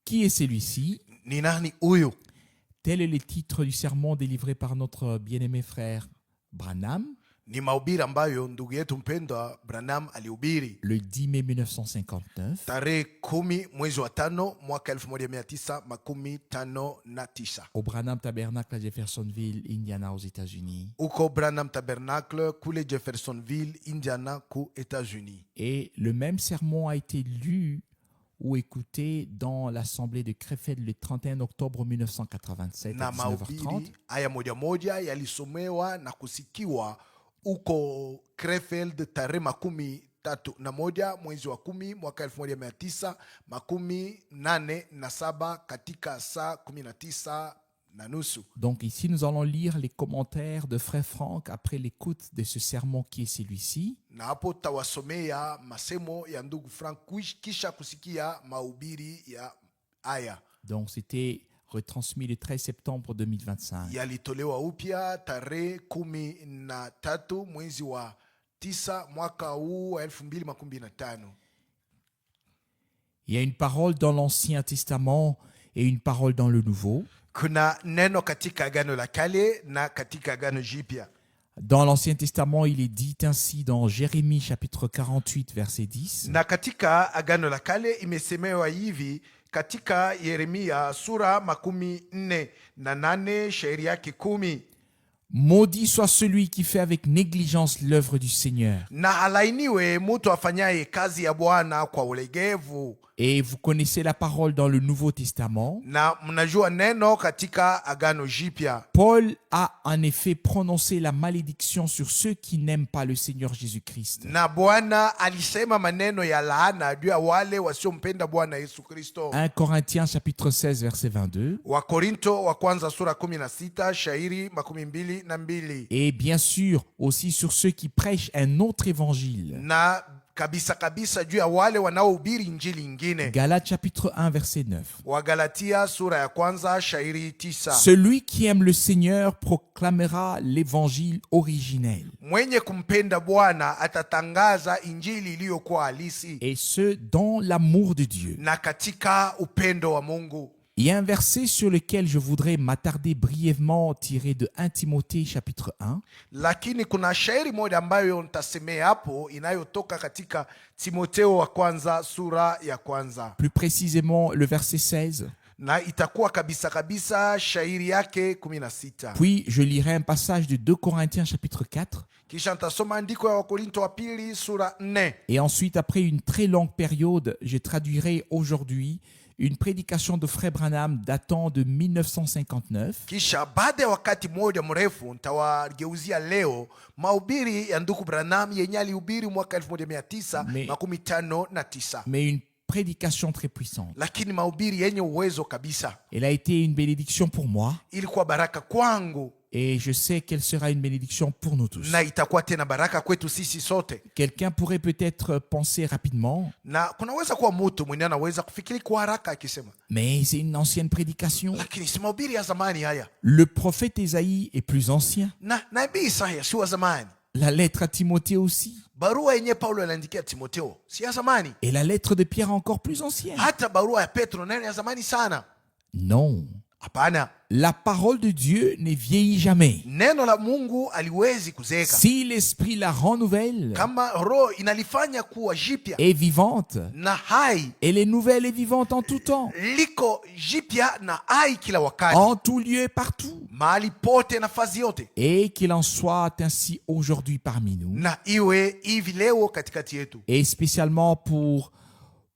Qui est celui-ci? Ni nani huyu? Tel est le titre du sermon délivré par notre bien-aimé frère Branham Ni mahubiri ambayo ndugu yetu mpendwa Branham alihubiri le 10 mai 1959 tarehe 10 mwezi wa 5 mwaka 1959 au Branham Tabernacle à Jeffersonville, Indiana, aux États-Unis. uko Branham Tabernacle kule Jeffersonville, Indiana, ku États-Unis. Et le même sermon a été lu ou écouté dans l'assemblée de Krefeld le 31 octobre 1987 Na à 19h30. mahubiri haya moja moja yalisomewa na kusikiwa uko Krefeld tarehe 31 mwezi wa 10 mwaka 1987 katika saa 19:30. Donc ici, nous allons lire les commentaires de Frère Franck après l'écoute de ce sermon qui est celui-ci. Na hapo tawasomea masemo ya ndugu Frank kisha kusikia mahubiri ya haya. Donc c'était retransmis le 13 septembre 2025. Yalitolewa upya tarehe 13 mwezi wa 9 mwaka huu wa 2025. Il y a une parole dans l'Ancien Testament et une parole dans le Nouveau. Kuna neno katika Agano la Kale na katika Agano Jipya. Dans l'Ancien Testament, il est dit ainsi dans Jérémie chapitre 48 verset 10. Na katika Agano la Kale imesemewa hivi katika Yeremia sura 48 shairi yake 10. Maudit soit celui qui fait avec négligence l'œuvre du Seigneur. Na alainiwe mtu afanyaye kazi ya Bwana kwa ulegevu. Et vous connaissez la parole dans le Nouveau Testament. Na mnajua neno katika Agano Jipya. Paul a en effet prononcé la malédiction sur ceux qui n'aiment pas le Seigneur Jésus-Christ. Na Bwana alisema maneno ya laana juu ya wale wasiompenda Bwana Yesu Kristo. 1 Corinthiens chapitre 16 verset 22. Wakorinto wa kwanza sura 16 shairi 22. Et bien sûr aussi sur ceux qui prêchent un autre évangile. Na kabisa juu ya wale wanaohubiri injili ingine. Galates chapitre 1 verset 9. Wagalatia sura ya kwanza shairi 9. Celui qui aime le Seigneur proclamera l'évangile originel. Mwenye kumpenda Bwana atatangaza injili iliyokuwa halisi. Et ce dans l'amour de Dieu. Na katika upendo wa Mungu. Il y a un verset sur lequel je voudrais m'attarder brièvement tiré de 1 Timothée chapitre 1. Lakini kuna shairi moja ambayo nitasemea hapo inayotoka katika Timotheo wa kwanza sura ya kwanza. Plus précisément le verset 16. Na itakuwa kabisa shairi yake 16. Puis je lirai un passage de 2 Corinthiens chapitre 4. Kisha nitasoma andiko ya Wakorinto wa pili sura 4. Et ensuite, après une très longue période, je traduirai aujourd'hui une prédication de Frère Branham datant de 1959. Kisha baada ya wakati mmoja mrefu nitawageuzia leo mahubiri ya ndugu Branham yenye alihubiri mwaka 1959. Mais une prédication très puissante. Lakini mahubiri yenye uwezo kabisa. Elle a été une bénédiction pour moi. Ilikuwa baraka kwangu. Et je sais qu'elle sera une bénédiction pour nous tous. Na itakuwa tena baraka kwetu sisi sote. Quelqu'un pourrait peut-être penser rapidement. Na kunaweza kuwa mtu mwenye anaweza kufikiri kwa haraka akisema, mais c'est une ancienne prédication. Lakini si mahubiri ya zamani haya. Le prophète Isaïe est plus ancien. Na nabii Isaya si wa zamani. La lettre à Timothée aussi. Barua yenye Paulo aliandikia Timotheo si ya zamani. Et la lettre de Pierre encore plus ancienne. Hata barua ya Petro nayo ya zamani sana. Non. Hapana. La parole de Dieu ne vieillit jamais. Neno la Mungu aliwezi kuzeeka. Si l'esprit la renouvelle, kama roho inalifanya kuwa jipya est vivante, na hai, elle est nouvelle et vivante en tout temps, liko jipya na hai kila wakati, en tout lieu et partout. mahali pote, nafasi yote. Et qu'il en soit ainsi aujourd'hui parmi nous. Na iwe hivi leo katikati yetu. Et spécialement pour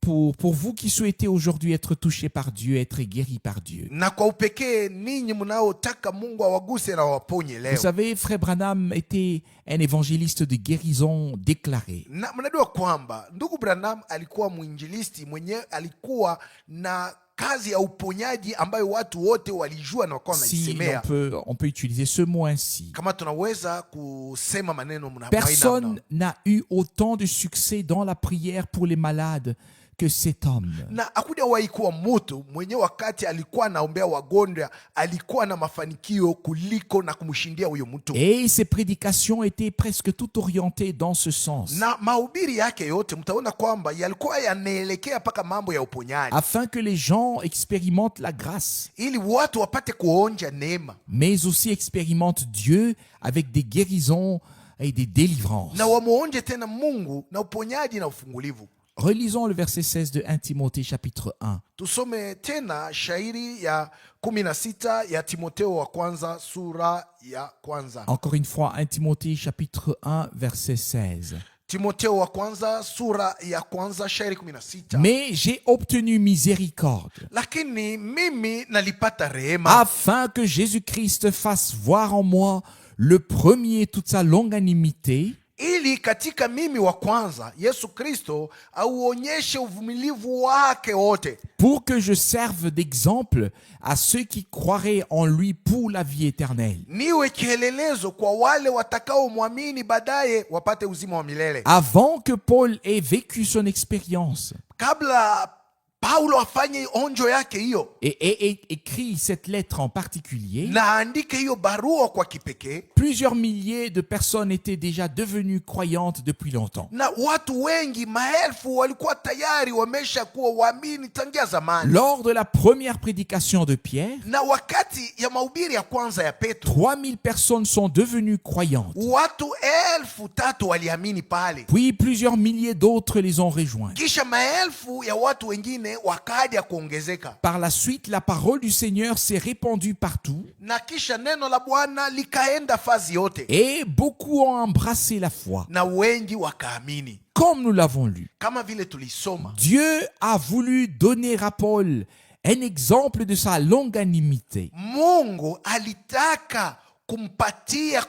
vous qui souhaitez aujourd'hui être touchés par Dieu, être guéris par Dieu. Na kwa upekee ninyi mnaotaka Mungu awaguse na waponye leo. Vous savez, Frère Branham était un évangéliste de guérison déclaré. Na mnajua kwamba ndugu Branham alikuwa mwinjilisti mwenye alikuwa na kazi ya uponyaji ambayo watu wote walijua na wakawa wanaisemea. Si on peut utiliser ce mot ainsi. Kama tunaweza kusema maneno Personne n'a eu autant de succès dans la prière pour les malades que cet homme. Na hakujawahi kuwa mtu mwenye wakati alikuwa anaombea wagonjwa alikuwa na mafanikio kuliko na kumshindia huyo mtu. Et ses prédications étaient presque toutes orientées dans ce sens. Na mahubiri yake yote mtaona kwamba yalikuwa yanaelekea paka mambo ya uponyaji. Afin que les gens gens expérimentent la grâce, ili watu wapate kuonja neema, mais aussi expérimentent Dieu avec des guérisons et des délivrances. na wamuonje tena Mungu na uponyaji na ufungulivu. Relisons le verset 16 de 1 Timothée chapitre 1. Tusome tena shairi ya 16 ya Timotheo wa kwanza sura ya kwanza. Encore une fois, 1 Timothée chapitre 1 verset 16. Timotheo wa kwanza sura ya kwanza shairi 16. Mais j'ai obtenu miséricorde, Lakini mimi nalipata rehema, afin que Jésus-Christ fasse voir en moi le premier toute sa longanimité, ili katika mimi wa kwanza Yesu Kristo auonyeshe uvumilivu wake wote, pour que je serve d'exemple à ceux qui croiraient en lui pour la vie éternelle. niwe kielelezo kwa wale watakaomwamini baadaye wapate uzima wa milele. Avant que Paul ait vécu son expérience Kabla Paulo afanye onjo yake hiyo et écrit cette lettre en particulier, na aandike hiyo barua kwa kipekee, plusieurs milliers de personnes étaient déjà devenues croyantes depuis longtemps. na watu wengi maelfu walikuwa tayari wamesha kuwa waamini tangia zamani. Lors de la première prédication de Pierre, Na wakati ya mahubiri ya kwanza ya Petro, 3000 personnes sont devenues croyantes. watu 3,000 waliamini pale, Puis plusieurs milliers d'autres les ont rejoints. kisha maelfu ya watu wengine wakaja kuongezeka, Par la suite, la parole du Seigneur s'est répandue partout na kisha neno la Bwana likaenda fazi yote, et beaucoup ont embrassé la foi. na wengi wakaamini. Comme nous l'avons lu, Kama vile tulisoma, Dieu a voulu donner à Paul un exemple de sa longanimité. Mungu alitaka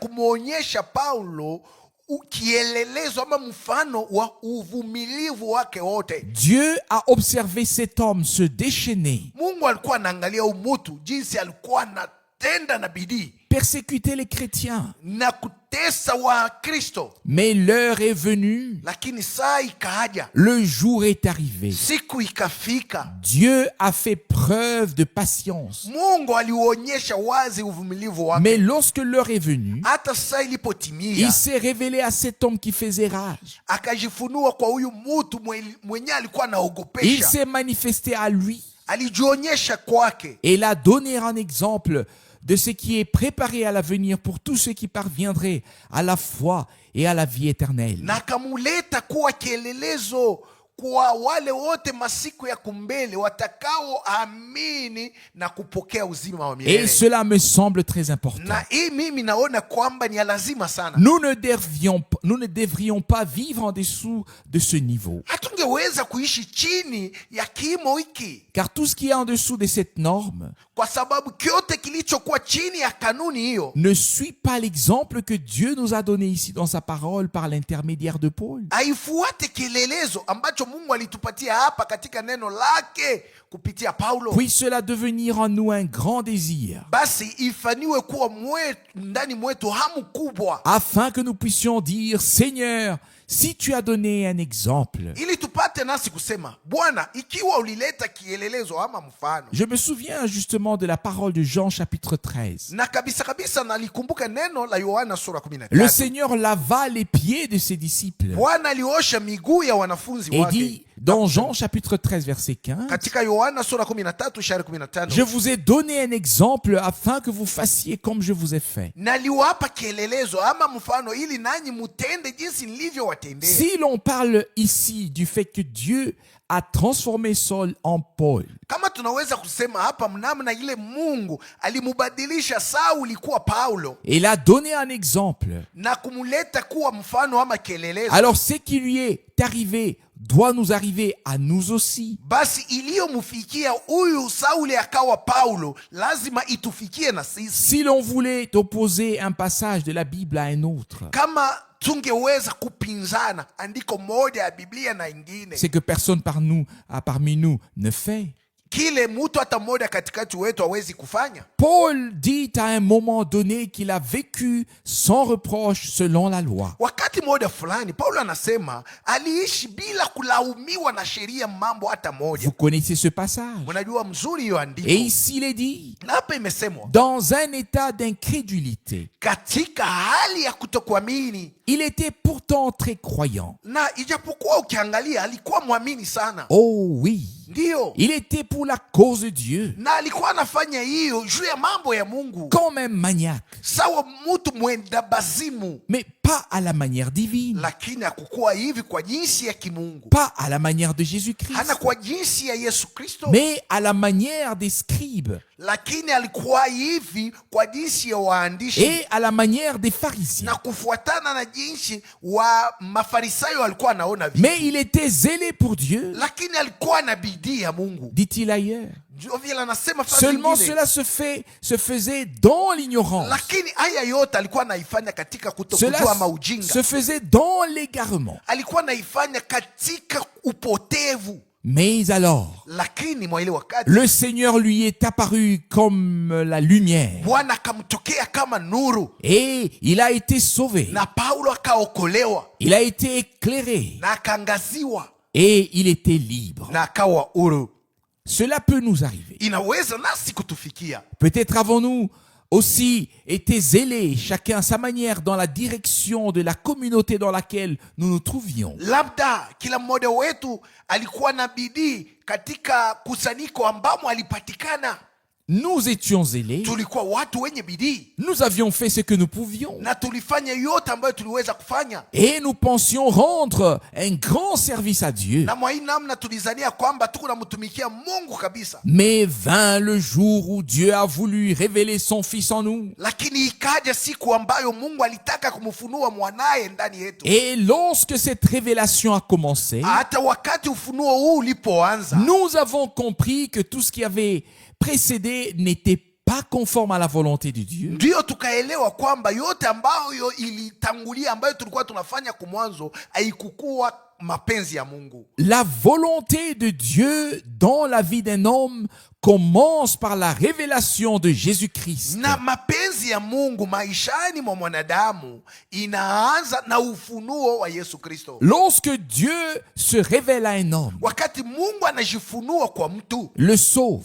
kumwonyesha Paulo kielelezo ama mfano wa uvumilivu wake wote. Dieu a observé cet homme se déchaîner, Mungu alikuwa anaangalia umutu jinsi alikuwa anatenda na bidii persécuter les chrétiens. na kutesa wa Kristo, Mais l'heure est venue, lakini saa ikaja, le jour est arrivé. siku ikafika, Dieu a fait preuve de patience. Mungu alionyesha wazi uvumilivu wake. Mais lorsque l'heure est venue, Hata saa ilipotimia, il s'est révélé à cet homme qui faisait rage. akajifunua kwa huyu mutu mwenye alikuwa Il anaogopesha, s'est manifesté à lui alijionyesha kwake, et il a donné un exemple de ce qui est préparé à l'avenir pour tous ceux qui parviendraient à la foi et à la vie éternelle. na akamuleta kuwa kielelezo kwa wale wote masiku ya kumbele watakaoamini na kupokea uzima wa Et milele. cela me semble très important. Na hii mimi naona kwamba ni ya lazima sana. Nous ne devrions pas vivre en dessous de ce niveau. Hatungeweza kuishi chini ya kimo hiki, Car tout ce qui est en dessous de cette norme kwa sababu kyote kilichokuwa chini ya kanuni hiyo ne suit pas l'exemple que Dieu nous a donné ici dans sa parole par l'intermédiaire de Paul. haifuate kielelezo ambacho Mungu alitupatia hapa katika neno lake kupitia Paulo. Puisse cela devenir en nous un grand désir, Basi ifaniwe kuwa ndani mwetu hamu kubwa, afin que nous puissions dire, Seigneur, si tu as donné un exemple. ili tupate nasi kusema, Bwana, ikiwa ulileta kielelezo ama mfano. Je me souviens justement de la parole de Jean chapitre 13. Na kabisa nalikumbuka neno la Yohana sura Le 13. Seigneur lava les pieds de ses disciples Bwana aliosha miguu ya wanafunzi et wake. dit dans Jean chapitre 13 verset 15, Katika Yohana sura 13 shairi 15. je vous ai donné un exemple afin que vous fassiez comme je vous ai fait. Naliwapa kielelezo ama mfano ili nanyi mutende jinsi nilivyowatendea. Si l'on parle ici du fait que Dieu a transformé Saul en Paul, Kama tunaweza kusema hapa mnamna ile Mungu alimubadilisha Sauli kuwa Paulo et il a donné un exemple, na kumuleta kuwa mfano ama kielelezo, alors ce qui lui est arrivé doit nous arriver à nous aussi. basi iliyomfikia huyu Sauli akawa Paulo lazima itufikie na sisi. Si l'on voulait opposer un passage de la Bible à un autre, Kama tungeweza kupinzana andiko moja ya Biblia na ingine, c'est que personne parmi nous ne fait. kile mtu hata mmoja katikati wetu hawezi kufanya. Paul dit à un moment donné qu'il a vécu sans reproche selon la loi. Wakati mmoja fulani Paulo anasema aliishi bila kulaumiwa na sheria mambo hata moja. Vous connaissez ce passage. Mnajua mzuri hiyo andiko. Et ici il est dit, Na hapa imesemwa dans un état d'incrédulité, katika hali ya kutokuamini, il était pourtant très croyant. na ijapokuwa ukiangalia alikuwa mwamini sana. Oh oui, Ndio, Mungu, Il était pour la cause de Dieu. na alikuwa anafanya hiyo juu ya mambo ya Mungu, Quand même maniaque, sawa mtu mwenda bazimu, mais pas à la manière divine, lakini hakukuwa hivi kwa jinsi ya kimungu, pas à la manière de Jésus-Christ, hana kwa jinsi ya Yesu Kristo, mais à la manière des scribes lakini alikuwa hivi kwa jinsi ya waandishi et à la manière des pharisiens. na kufuatana na jinsi wa Mafarisayo alikuwa anaona vitu, Mais il était zélé pour Dieu, lakini alikuwa na bidii ya Mungu. dit-il ailleurs. Ndio vile anasema fasi Seulement nyingine. cela se faisait dans l'ignorance. Lakini haya yote alikuwa anaifanya katika kutokujua Cela ama ujinga, se faisait dans l'égarement. alikuwa anaifanya katika upotevu. Mais alors, Lakini mwa ile wakati le Seigneur lui est apparu comme la lumière Bwana akamtokea kama nuru, et il a été sauvé. na Paulo akaokolewa Il a été éclairé na akaangaziwa et il était libre. na akawa huru. Cela peut nous arriver. Inaweza nasi kutufikia. Peut-être avons-nous aussi été zélés, chacun à sa manière, dans la direction de la communauté dans laquelle nous nous trouvions. Labda kila mmoja wetu alikuwa na bidii katika kusanyiko ambamo alipatikana. Nous étions zélés, Tulikuwa watu wenye bidii nous avions fait ce que nous pouvions na tulifanya yote ambayo tuliweza kufanya, et nous pensions rendre un grand service à Dieu. na mwa hii namna tulizania kwamba tuko namtumikia Mungu kabisa. Mais vint le jour où Dieu a voulu révéler son Fils en nous. Lakini ikaja siku ambayo Mungu alitaka kumfunua mwanaye ndani yetu. Et lorsque cette révélation a commencé, Hata wakati ufunuo huu ulipoanza, nous avons compris que tout ce qui avait précédé n'était pas conforme à la volonté de Dieu. ndio tukaelewa kwamba yote ambayo ilitangulia ambayo tulikuwa tunafanya kumwanzo haikukuwa mapenzi ya Mungu. La volonté de Dieu dans la vie d'un homme commence par la révélation de Jésus-Christ. Na mapenzi ya Mungu maishani mwa mwanadamu inaanza na ufunuo wa Yesu Kristo. Lorsque Dieu se révèle à un homme, Wakati Mungu anajifunua kwa mtu, le sauve,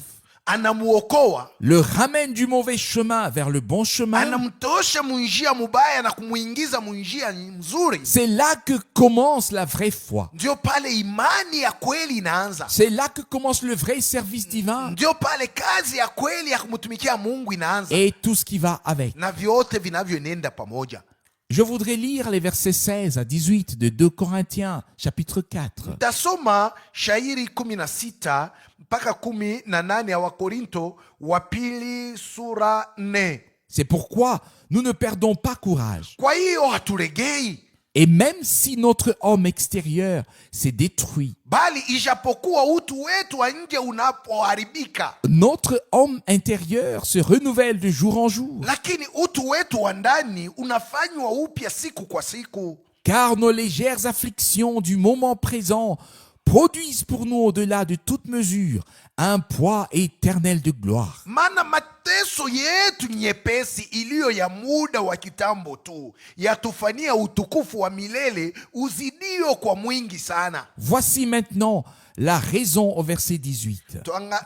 anamuokoa, le ramène du mauvais chemin vers le bon chemin, anamtosha munjia mubaya na kumuingiza munjia mzuri, c'est là que commence la vraie foi. ndio pale imani ya kweli inaanza. C'est là que commence le vrai service divin Ndio pale kazi ya kweli ya kumtumikia Mungu inaanza, et tout ce qui va avec. na vyote vinavyonenda pamoja. Je voudrais lire les versets 16 à 18 de 2 Corinthiens, chapitre 4. Tasoma shairi 16 mpaka 18 ya Wakorinto wa pili sura 4. C'est pourquoi nous ne perdons pas courage. Kwa hiyo haturegei, Et même si notre homme extérieur s'est détruit, bali ijapokuwa utu wetu wa nje unapoharibika, notre homme intérieur se renouvelle de jour en jour. lakini utu wetu wa ndani unafanywa upya siku kwa siku. Car nos légères afflictions du moment présent produisent pour nous au-delà de toute mesure un poids éternel de gloire. Maana mateso yetu nyepesi iliyo ya muda wa kitambo tu yatufanyia utukufu wa milele uzidio kwa mwingi sana. Voici maintenant la raison au verset 18.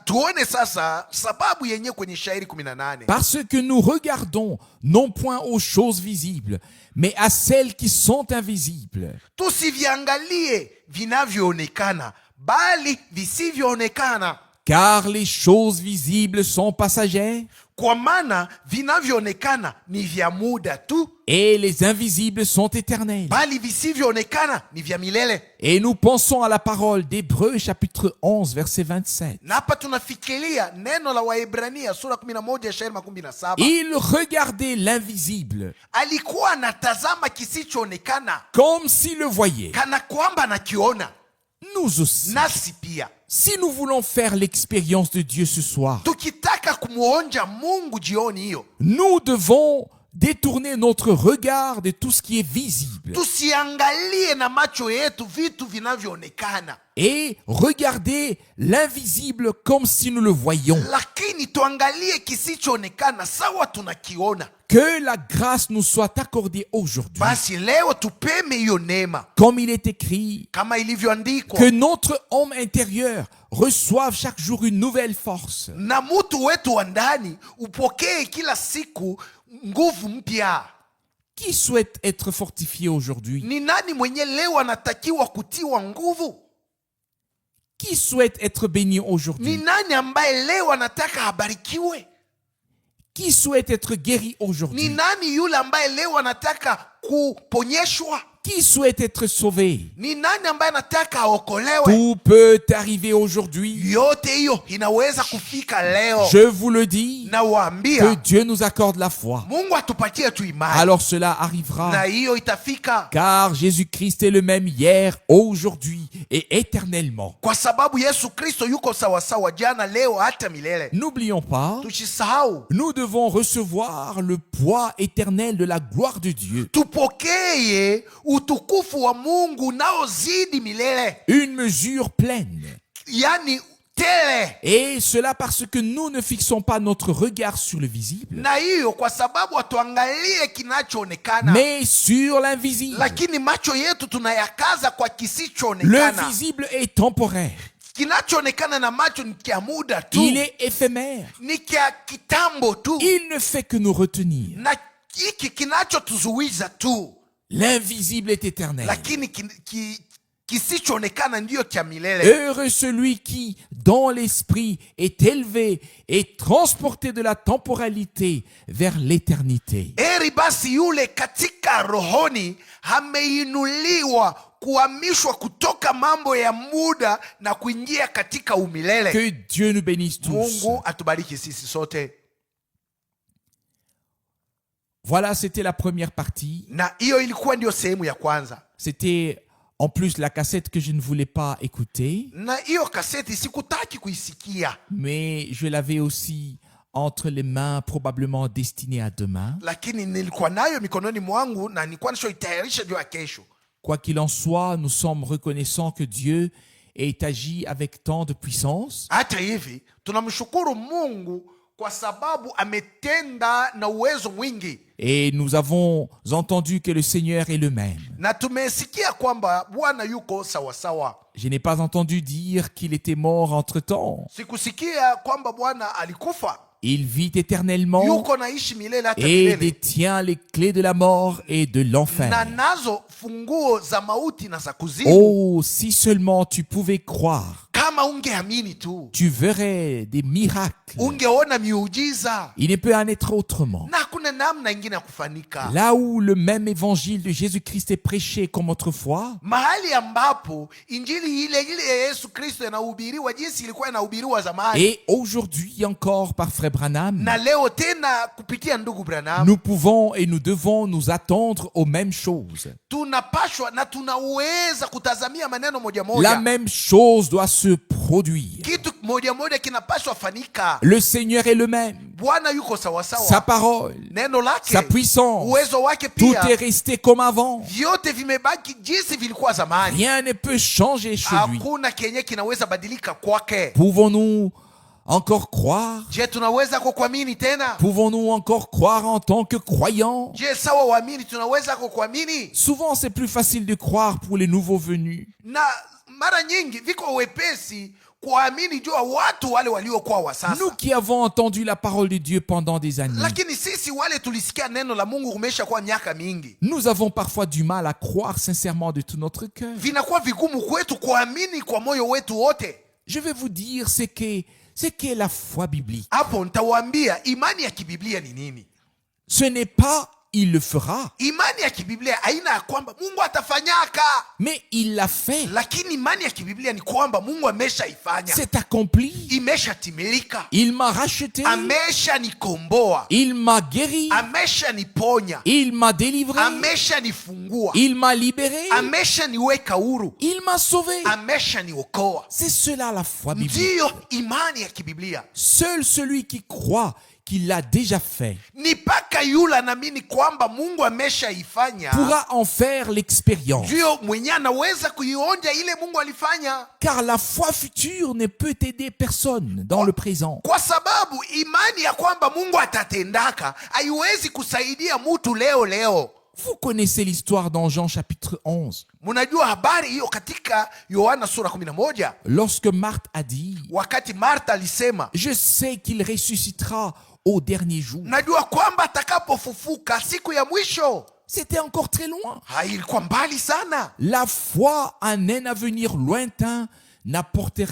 Tuone sasa sababu yenye kwenye shairi 18. Parce que nous regardons non point aux choses visibles, mais à celles qui sont invisibles. Tusiviangalie vinavyoonekana bali visivyoonekana, Car les choses visibles sont passagères kwa maana vinavyoonekana ni vya muda tu, et les invisibles sont éternels. bali visivyoonekana ni vya milele. Et nous pensons à la parole d'Hébreux chapitre 11 verset 27. Na hapa tunafikiria neno la Waebrania sura 11 shairi 17. Il regardait l'invisible Alikuwa anatazama kisichoonekana comme s'il le voyait. kana kwamba anakiona. Nous aussi, Nasi pia si nous voulons faire l'expérience de Dieu ce soir, tukitaka kumuonja Mungu jioni hiyo, nous devons détourner notre regard de tout ce qui est visible tusiangalie na macho yetu vitu vinavyoonekana, et regarder l'invisible comme si nous le voyions. lakini tuangalie kisichoonekana sawa tunakiona. Que la grâce nous soit accordée aujourd'hui, Basi leo tupeme hiyo neema, comme il est écrit, kama ilivyoandikwa, que notre homme intérieur reçoive chaque jour une nouvelle force. na mutu wetu wa ndani upokee kila siku nguvu mpya. Qui souhaite être fortifié aujourd'hui? Ni nani mwenye leo anatakiwa kutiwa nguvu? Qui souhaite être béni Ni aujourd'hui? nani ambaye leo anataka abarikiwe? Qui souhaite être guéri Ni aujourd'hui? nani yule ambaye leo anataka kuponyeshwa? Qui souhaite être sauvé? Ni nani ambaye anataka aokolewe? Tout peut arriver aujourd'hui. Yote hiyo inaweza kufika leo. Je vous le dis, Na que waambia Dieu nous accorde la foi. Mungu atupatie tu imani. Alors cela Na arrivera. hiyo itafika. Car Jésus-Christ est le même hier, aujourd'hui et éternellement. Kwa sababu Yesu Kristo yuko sawasawa jana, leo, hata milele. N'oublions pas, Tusisahau. nous devons recevoir le poids éternel de la gloire de Dieu. Tupokee utukufu wa Mungu unaozidi milele. Une mesure pleine. Yani tele. Et cela parce que nous ne fixons pas notre regard sur le visible, Na hiyo kwa sababu hatuangalie kinachoonekana, mais sur l'invisible. lakini macho yetu tunayakaza kwa Le kisichoonekana. visible est temporaire. Kinachoonekana na macho ni kia muda tu, Il est éphémère. ni kia kitambo tu, Il ne fait que nous retenir. na hiki kinachotuzuiza tu, L'invisible est éternel. lakini kisichoonekana ndiyo kia milele. Heureux celui qui, dans l'esprit, est élevé et transporté de la temporalité vers l'éternité. Heri basi yule katika rohoni ameinuliwa, kuhamishwa kutoka mambo ya muda na kuingia katika umilele. Que Dieu nous bénisse tous. Mungu atubariki sisi sote. Voilà, c'était la première partie. Na hiyo ilikuwa ndio sehemu ya kwanza. C'était en plus la cassette que je ne voulais pas écouter, Na hiyo kaseti sikutaki kuisikia, mais je l'avais aussi entre les mains, probablement destinée à demain. lakini nilikuwa nayo mikononi mwangu na nilikuwa nishoitayarisha juu ya kesho. Quoi qu'il en soit, nous sommes reconnaissants que Dieu ait agi avec tant de puissance. Hata hivi tunamshukuru Mungu kwa sababu ametenda na uwezo mwingi, Et nous avons entendu que le Seigneur est le même. na tumesikia kwamba Bwana yuko sawasawa. Je n'ai pas entendu dire qu'il était mort entre-temps. Sikusikia kwamba Bwana alikufa. Il vit éternellement Yuko naishi milele hata et milele, détient les clés de la mort et de na l'enfer. nazo funguo za mauti na za kuzimu. Oh, si seulement tu pouvais croire, Kama ungeamini tu, tu verrais des miracles. ungeona miujiza, Il ne peut en être autrement. na hakuna namna ingine ya kufanika. Là où le même évangile de Jésus-Christ est prêché comme autrefois, Mahali ambapo injili ile ile ya Yesu Kristo inahubiriwa jinsi ilikuwa inahubiriwa zamani, et aujourd'hui encore par Frère Branham, na leo tena kupitia ndugu Branham, nous pouvons et nous devons nous attendre aux mêmes choses. tunapashwa na tunaweza kutazamia maneno moja La moja. même chose doit se produire. Kitu moja moja kinapashwa fanika. Le Seigneur est le même. Bwana yuko Sa sawasawa, parole, neno lake, sa puissance, uwezo wake tout pia, est resté comme avant. vyote vimebaki jinsi vilikuwa zamani. Rien ne peut changer chez lui. Hakuna kenye kinaweza badilika kwake. Pouvons-nous encore croire? Je, tunaweza kukuamini tena? Pouvons-nous encore croire en tant que croyants? Je, sawa waamini, tunaweza kukuamini? Souvent, c'est plus facile de croire pour les nouveaux venus. Na mara nyingi viko wepesi kuamini juu ya watu wale waliokuwa wa sasa. Nous qui avons entendu la parole de Dieu pendant des années, Lakini sisi wale tulisikia neno la Mungu kumesha kwa miaka mingi, nous avons parfois du mal à croire sincèrement de tout notre cœur. vinakuwa vigumu kwetu kuamini kwa moyo wetu wote. Je vais vous dire ce qu'est la foi biblique. Hapo nitawaambia imani ya kibiblia ni nini. Ce n'est pas il le fera, Imani ya kibiblia haina ya kwamba Mungu atafanyaka, mais il l'a fait. lakini imani ya kibiblia ni kwamba Mungu ameshaifanya, C'est accompli. imeshatimilika, Il m'a racheté. ameshanikomboa, Il m'a guéri. ameshaniponya, Il m'a délivré. ameshanifungua, Il m'a libéré. ameshaniweka huru, Il m'a sauvé. ameshaniokoa. C'est cela la foi biblique. Ndiyo imani ya kibiblia. Seul celui qui croit qu'il l'a déjà fait Ni mpaka yule anaamini kwamba Mungu ameshaifanya pourra en faire l'expérience. ndiyo mwenye anaweza kuionja ile Mungu alifanya, Car la foi future ne peut aider personne dans le présent. kwa sababu imani ya kwamba Mungu atatendaka haiwezi kusaidia mtu leo. Vous connaissez l'histoire dans Jean chapitre 11. Mnajua habari hiyo katika Yohana sura 11, Lorsque Marthe a dit, wakati Martha alisema, je sais qu'il ressuscitera au dernier jour. najua kwamba atakapofufuka siku ya mwisho. C'était encore très loin. Ilikuwa mbali sana. La foi en un avenir lointain n'apportait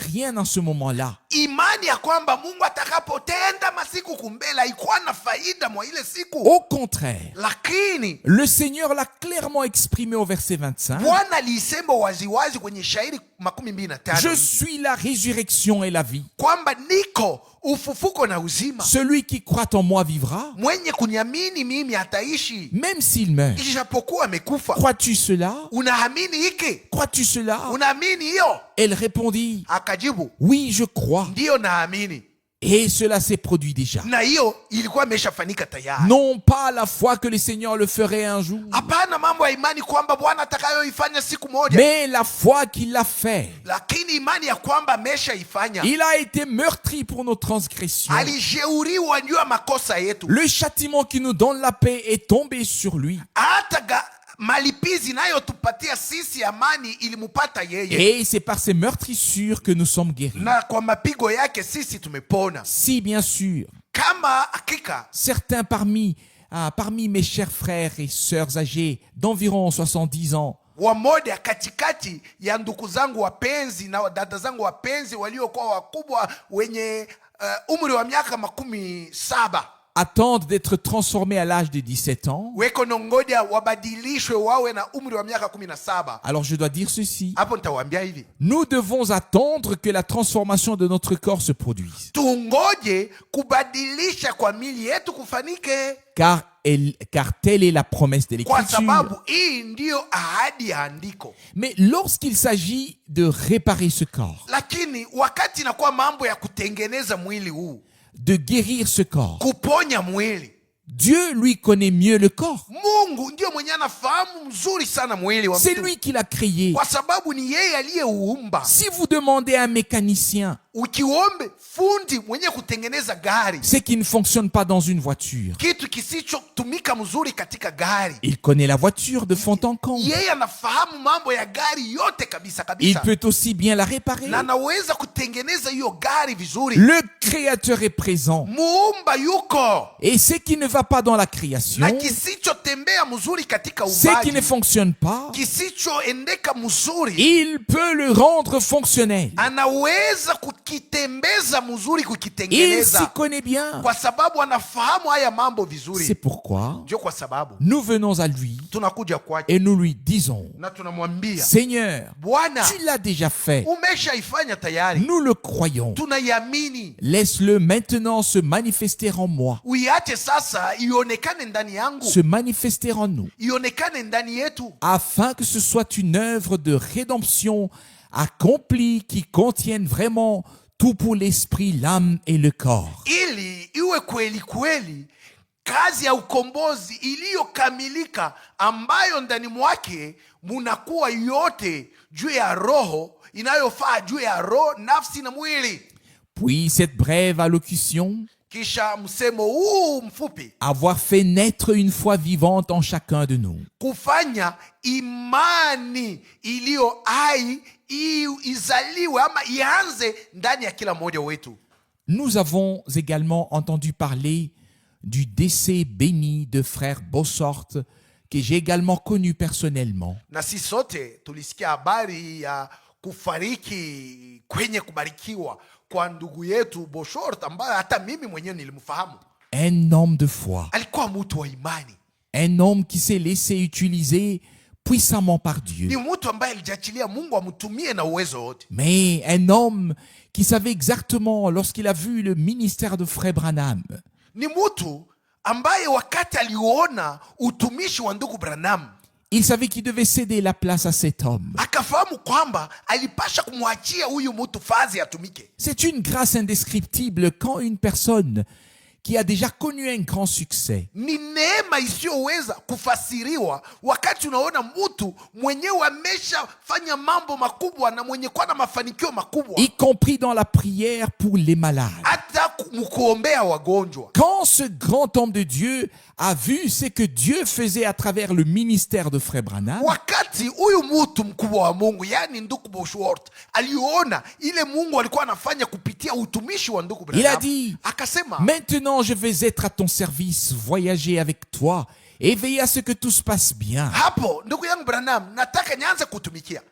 rien en ce moment-là. Imani ya kwamba Mungu atakapotenda masiku kumbele haikuwa na faida mwa ile siku. Au contraire, Lakini le Seigneur l'a clairement exprimé au verset 25. Bwana alisema waziwazi kwenye shairi 25, Je suis la résurrection et la vie. kwamba niko ufufuko na uzima. Celui qui croit en moi vivra, Mwenye kuniamini mimi ataishi même s'il meurt. ijapokuwa amekufa. Crois-tu cela? Unaamini hiki? Crois-tu cela? Unaamini hiyo? Elle répondit, Akajibu, oui, je crois. ndiyo naamini. Et cela s'est produit déjà. Na hiyo ilikuwa imeshafanyika tayari. Non pas la foi que le Seigneur le ferait un jour, Hapana mambo ya imani kwamba Bwana atakayoifanya siku moja, mais la foi qu'il l'a fait. lakini imani ya kwamba ameshaifanya. Il a été meurtri pour nos transgressions. Alijeuriwa juu ya makosa yetu. Le châtiment qui nous donne la paix est tombé sur lui. Hata malipizi nayo tupatia sisi amani ilimupata yeye, Et c'est par ces meurtrissures que nous sommes guéris. na kwa mapigo yake sisi tumepona. Si bien sûr, Kama hakika certains parmi mes chers frères et sœurs âgés d'environ 70 ans wamoja katikati ya ndugu zangu wapenzi na dada zangu wapenzi waliokuwa wakubwa wenye umri wa miaka 17 attendent d'être transformés à l'âge de 17 ans, weko nongoja wabadilishwe wawe na umri wa miaka 17. alors je dois dire ceci. Hapo nitawaambia hivi, Nous devons attendre que la transformation de notre corps se produise. tungoje kubadilisha kwa mili yetu kufanike, Car telle est la promesse de kwa l'Écriture. sababu hii ndiyo ahadi ya andiko. Mais lorsqu'il s'agit de réparer ce corps, Lakini wakati inakuwa mambo ya kutengeneza mwili huu, de guérir ce corps, kuponya mwili, Dieu lui connaît mieux le corps. Mungu ndiyo mwenye anafahamu mzuri sana mwili wa C'est mtu, lui qui l'a créé. kwa sababu ni yeye aliyeuumba. Si vous demandez à un mécanicien Ukiombe fundi mwenye kutengeneza gari, ce qui ne fonctionne pas dans une voiture, kitu kisichotumika mzuri katika gari, il connaît la voiture de fond en comble. yeye anafahamu mambo ya gari yote kabisa Il kabisa, peut aussi bien la réparer. na anaweza kutengeneza hiyo gari vizuri. Le Créateur est présent. Muumba yuko, Et ce qui ne va pas dans la création, na kisichotembea mzuri katika ce qui ne uumbaji, fonctionne pas, kisichoendeka mzuri, il peut le rendre fonctionnel. anaweza kukitembeza mzuri, Il s'y kukitengeneza, connaît bien. kwa sababu anafahamu haya mambo C'est vizuri. pourquoi Ndio kwa sababu nous venons à lui tunakuja kwake et nous lui disons, na tunamwambia, Seigneur, Bwana, tu l'as déjà fait. umeshaifanya tayari, Nous le croyons. tunaiamini. Laisse-le maintenant se manifester en moi, Uiache sasa ionekane ndani yangu, se manifester en nous, ionekane ndani yetu, afin que ce soit une œuvre de rédemption accomplie qui contienne vraiment tout pour l'esprit, l'âme et le corps. ili iwe kweli kweli kazi ya ukombozi iliyokamilika, ambayo ndani mwake munakuwa yote juu ya roho, inayofaa juu ya roho, nafsi na mwili. Puis cette brève allocution, Kisha msemo huu mfupi, avoir fait naître une foi vivante en chacun de nous. kufanya imani iliyo hai izaliwe ama ianze ndani ya kila mmoja wetu. Nous avons également entendu parler du décès béni de frère Bossort, que j'ai également connu personnellement. Na sisi sote tulisikia habari ya kufariki kwenye kubarikiwa kwa ndugu yetu Boshort, ambaye hata mimi mwenyewe nilimfahamu. Un homme de foi, Alikuwa mtu wa imani, un homme qui s'est laissé utiliser puissamment par Dieu, ni mtu ambaye alijiachilia Mungu amtumie na uwezo wote, mais un homme qui savait exactement, lorsqu'il a vu le ministère de Frère Branham, ni mtu ambaye wakati aliona utumishi wa ndugu Branham il savait qu'il devait céder la place à cet homme. akafahamu kwamba alipasha kumwachia huyu mtu fazi atumike. C'est une grâce indescriptible quand une personne qui a déjà connu un grand succès Ni neema isiyoweza kufasiriwa wakati unaona mtu mwenyewe ameshafanya mambo makubwa na mwenye kuwa na mafanikio makubwa, y compris dans la prière pour les malades. hata mkuombea wagonjwa. Quand ce grand homme de Dieu a vu ce que Dieu faisait à travers le ministère de Frère Branham, Wakati huyu mtu mkubwa wa Mungu, yani ndugu Boshworth, aliona ile Mungu alikuwa anafanya kupitia utumishi wa ndugu il a Branham, dit, akasema, maintenant je vais être à ton service, voyager avec toi et veiller à ce que tout se passe bien. hapo ndugu yangu Branham, nataka nianze kutumikia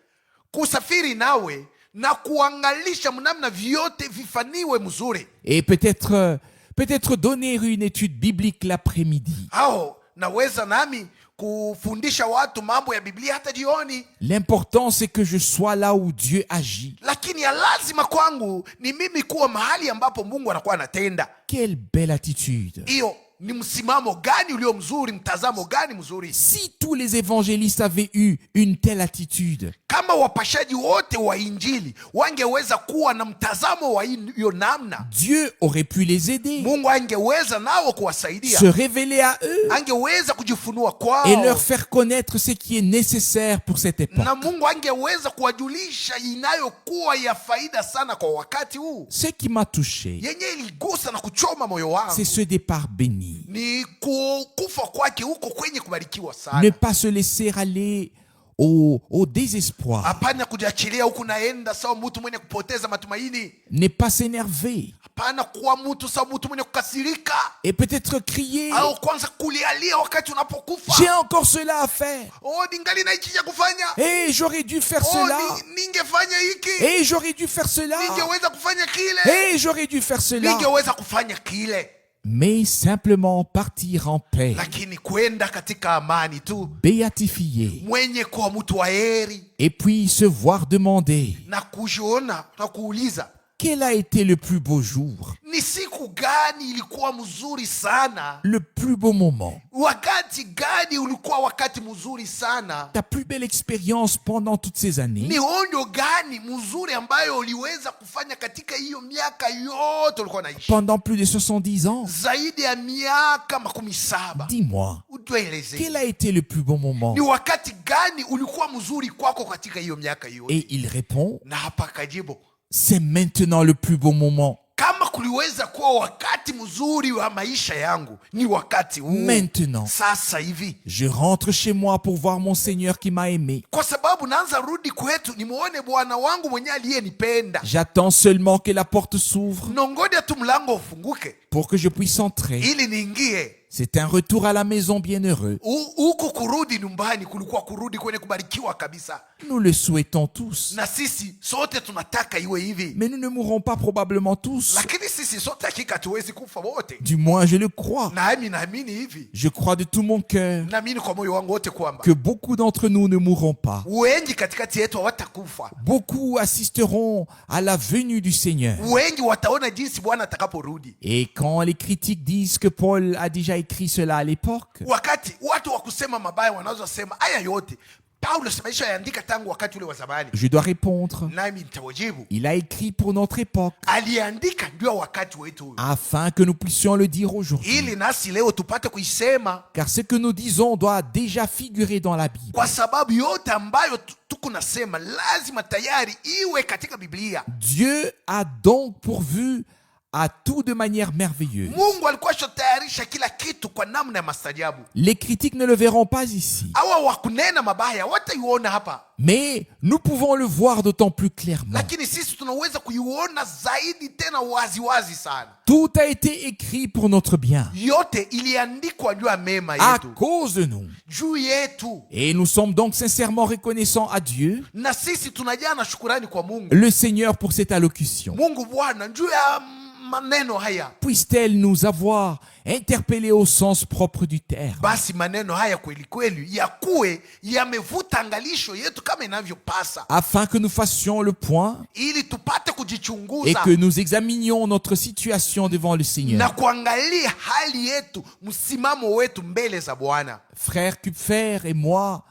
kusafiri nawe na kuangalisha mnamna vyote vifaniwe mzuri. Et peut-être donner une étude biblique l'après-midi. Au naweza nami kufundisha watu mambo ya Biblia hata jioni. L'important c'est que je sois là où Dieu agit. Lakini ya lazima kwangu ni mimi kuwa mahali ambapo Mungu anakuwa anatenda. Quelle belle attitude. Hiyo ni msimamo gani ulio mzuri, mtazamo gani mzuri. Si tous les évangélistes avaient eu une telle attitude, kama wapashaji wote wa injili wangeweza kuwa na mtazamo wa hiyo namna, Dieu aurait pu les aider, Mungu angeweza nao kuwasaidia, se révéler à eux angeweza kujifunua kwao et leur faire connaître ce qui est nécessaire pour cette époque. na Mungu angeweza kuwajulisha inayokuwa ya faida sana kwa wakati huu. Ce qui m'a touché, Yenye iligusa na kuchoma moyo wangu c'est ce départ béni. ni kufa kwake huko kwenye kubarikiwa sana. Ne pas se laisser aller au désespoir. Hapana kujiachilia huku naenda sawa mtu mwenye kupoteza matumaini. Ne pas s'énerver Hapana kuwa mtu sawa mtu mwenye kukasirika et peut-être crier au kwanza kulialia wakati unapokufa. j'ai encore cela à faire. Oh, ningali na hiki cha kufanya. Et j'aurais dû faire Oh, cela. ningefanya hiki. Et j'aurais dû faire cela. Ningeweza kufanya kile. Et j'aurais dû faire cela. Ningeweza kufanya kile. Mais simplement partir en paix, Lakini kwenda katika amani tu, béatifié, mwenye kuwa mtu wa heri et puis se voir demander na kujiona na kuuliza quel a été le plus beau jour, ni siku gani ilikuwa mzuri sana, le plus beau moment, wakati gani ulikuwa wakati mzuri sana, ta plus belle expérience pendant toutes ces années. ni onyo gani mzuri ambayo uliweza kufanya katika hiyo miaka yote ulikuwa naishi, Pendant plus de 70 ans, zaidi ya miaka 17. dis-moi, Utueleze quel a été le plus beau moment? ni wakati gani ulikuwa mzuri kwako katika hiyo miaka yote. Et il répond, Na hapa kajibu, c'est maintenant le plus beau moment. kama kuliweza kuwa wakati mzuri wa maisha yangu ni wakati huu, Maintenant, sasa hivi, je rentre chez moi pour voir mon Seigneur qui m'a aimé. kwa sababu naanza rudi kwetu nimuone Bwana wangu mwenye aliyenipenda. J'attends seulement que la porte s'ouvre Nongoja tu mlango ufunguke pour que je puisse entrer. ili niingie. C'est un retour à la maison bienheureux. Huku kurudi nyumbani kulikuwa kurudi kwenye kubarikiwa kabisa, Nous le souhaitons tous. na sisi sote tunataka iwe hivi, Mais nous ne mourrons pas probablement tous. lakini sisi sote hakika tuwezi kufa wote. Du moins, je le crois. Nami naamini hivi, Je crois de tout mon cœur naamini kwa moyo wangu wote kwamba que beaucoup d'entre nous ne mourront pas. wengi katikati yetu hawatakufa. Beaucoup assisteront à la venue du Seigneur. Wengi wataona jinsi Bwana atakaporudi. Et quand les critiques disent que Paul a déjà écrit cela à l'époque, Wakati watu wa kusema mabaya wanaweza sema haya yote Paulo semaisha yaandika tangu wakati ule wa zamani, je dois répondre, nami nitawajibu il a écrit pour notre époque, aliandika ndio wakati wetu, afin que nous puissions le dire aujourd'hui. ili nasi leo tupate kuisema, Car ce que nous disons doit déjà figurer dans la Bible. kwa sababu yote ambayo tuko nasema lazima tayari iwe katika Biblia. Dieu a donc pourvu à tout de manière merveilleuse. Mungu alikuwa shotayarisha kila kitu kwa namna ya mastajabu. Les critiques ne le verront pas ici, Hawa wakunena mabaya wataiona hapa, mais nous pouvons le voir d'autant plus clairement. lakini sisi tunaweza kuiona zaidi tena wazi wazi sana. Tout a été écrit pour notre bien, Yote iliandikwa juu ya mema à yetu, cause de nous. juu yetu, Et nous sommes donc sincèrement reconnaissants à Dieu, na sisi tunajaa na shukurani kwa Mungu. le Seigneur, pour cette allocution. Mungu Bwana juu ya maneno haya. Puisse-t-elle nous avoir interpellés au sens propre du terme, Basi maneno haya kweli kweli yakuwe yamevuta angalisho yetu kama inavyopasa, afin que nous fassions le point ili tupate et kujichunguza que nous examinions notre situation devant le na Seigneur. kuangalia hali yetu, msimamo wetu mbele za Bwana. Frère Kupfer et moi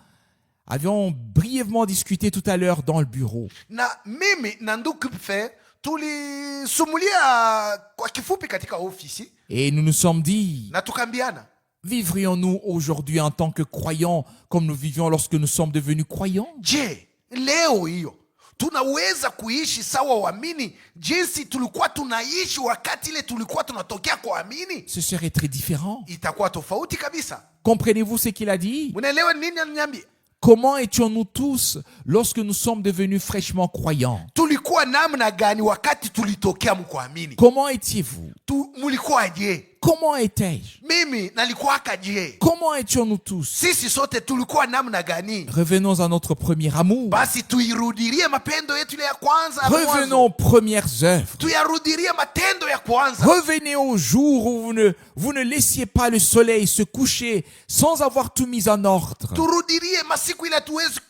avions brièvement discuté tout à l'heure dans le bureau. Na mimi na ndugu Kupfer tulisumulia kwa kifupi katika ofisi Et nous nous sommes dit, na tukambiana, vivrions-nous aujourd'hui en tant que croyants comme nous vivions lorsque nous sommes devenus croyants? je, leo hiyo tunaweza kuishi sawa waamini jinsi tulikuwa tunaishi wakati ile tulikuwa tunatokea kwa amini? Ce serait très différent. Itakuwa tofauti kabisa. Comprenez-vous ce qu'il a dit? Mnaelewa nini ananiambia? Comment étions-nous tous lorsque nous sommes devenus fraîchement croyants? Tulikuwa namna gani wakati tulitokea mkuamini? Comment étiez-vous? Mulikuwa je? comment étais-je? Mimi nalikuwaka je? Comment étions-nous tous? Sisi sote tulikuwa namna gani? Revenons à notre premier amour. Basi tuirudilie mapendo yetu ile ya kwanza ya mwanzo. Revenons aux premières œuvres. Tuyarudilie matendo ya kwanza. Revenez au jour où vous ne laissiez pas le soleil se coucher sans avoir tout mis en ordre. Turudilie masiku ile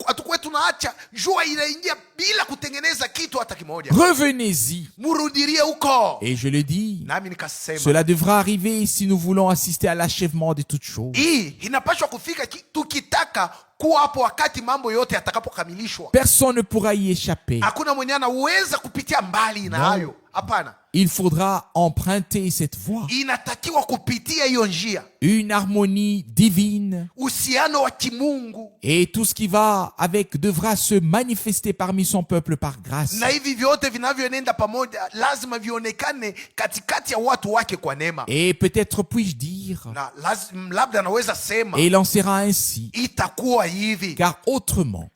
hatukuwe tunaacha jua inaingia bila kutengeneza kitu hata kimoja. Revenez-y. Murudilie huko. Et je le dis, Nami nikasema, cela devra arriver si nous voulons assister à l'achèvement de toutes choses. hii inapaswa kufika tukitaka kuwa hapo wakati mambo yote yatakapokamilishwa. Personne ne pourra y échapper. Hakuna mwenye anaweza kupitia mbali na hayo. Hapana. Il faudra emprunter cette voie. Inatakiwa kupitia hiyo njia. Une harmonie divine. Uhusiano wa kimungu. Et tout ce qui va avec devra se manifester parmi son peuple par grâce. Na hivi vyote vinavyoenda pamoja lazima vionekane katikati ya watu wake kwa neema. Et peut-être puis-je dire, Na labda naweza sema, et il en sera ainsi. itakuwa hivi. Car autrement,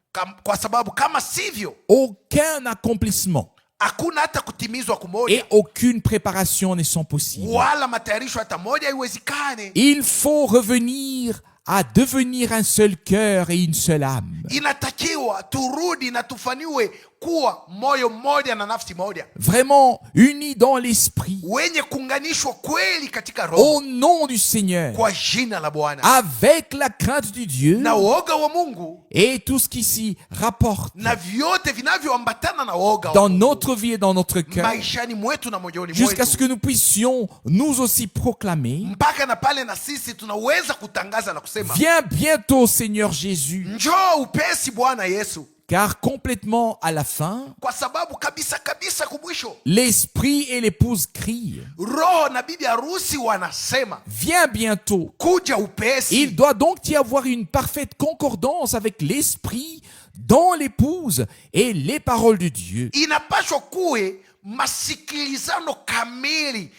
Kwa sababu kama sivyo, aucun accomplissement hakuna hata kutimizwa kumoja. et aucune préparation ne sont possibles. Wala matayarisho hata moja haiwezekane. Il faut revenir à devenir un seul cœur et une seule âme. Inatakiwa turudi na tufaniwe kuwa moyo mmoja na nafsi moja. Vraiment unis dans l'esprit. Wenye kuunganishwa kweli katika roho. Au nom du Seigneur. Kwa jina la Bwana. Avec la crainte du Dieu. Na woga wa Mungu. Et tout ce qui s'y rapporte. Na vyote vinavyoambatana na woga wa dans Mungu. notre vie et dans notre cœur. Maishani mwetu na moyoni jusqu'à mwetu. ce que nous puissions nous aussi proclamer. Mpaka na pale na sisi tunaweza kutangaza na kusema, viens bientôt Seigneur Jésus. Njoo upesi Bwana Yesu. Car complètement à la fin, kwa sababu kabisa kabisa kumwisho, l'esprit et l'épouse crient. Roho na bibi harusi wanasema, viens bientôt. Kuja upesi. Il doit donc y avoir une parfaite concordance avec l'esprit dans l'épouse et les paroles de Dieu. Inapaswa kuwe masikilizano kamili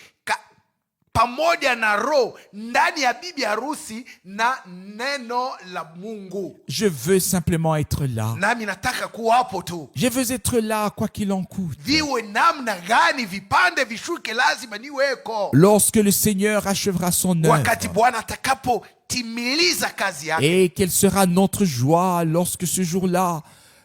pamoja na roho ndani ya bibi harusi na neno la Mungu. Je veux simplement être là. Nami nataka kuwa hapo tu. Je veux être là quoi qu'il en coûte. Viwe namna gani vipande vishuke lazima niweko. Lorsque le Seigneur achèvera son œuvre. Wakati Bwana atakapo timiliza kazi yake. Et quelle sera notre joie lorsque ce jour-là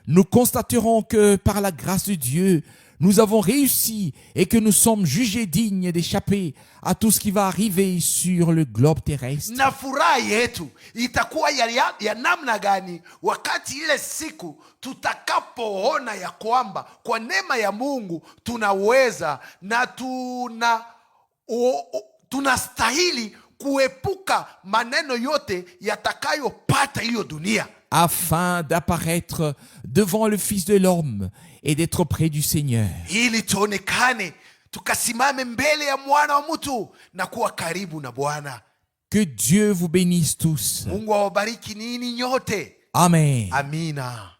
nous constaterons que par la grâce de Dieu nous avons réussi et que nous sommes jugés dignes d'échapper à tout ce qui va arriver sur le globe terrestre. Na furaha yetu itakuwa ya namna gani wakati ile siku tutakapoona ya kwamba kwa neema ya Mungu tunaweza na tunastahili kuepuka maneno yote yatakayopata hiyo dunia, afin d'apparaître devant le Fils de l'homme et d'être près du Seigneur. Ili tuonekane tukasimame mbele ya mwana wa mtu na kuwa karibu na Bwana. Que Dieu vous bénisse tous. Mungu awabariki nini nyote. Amen. Amina.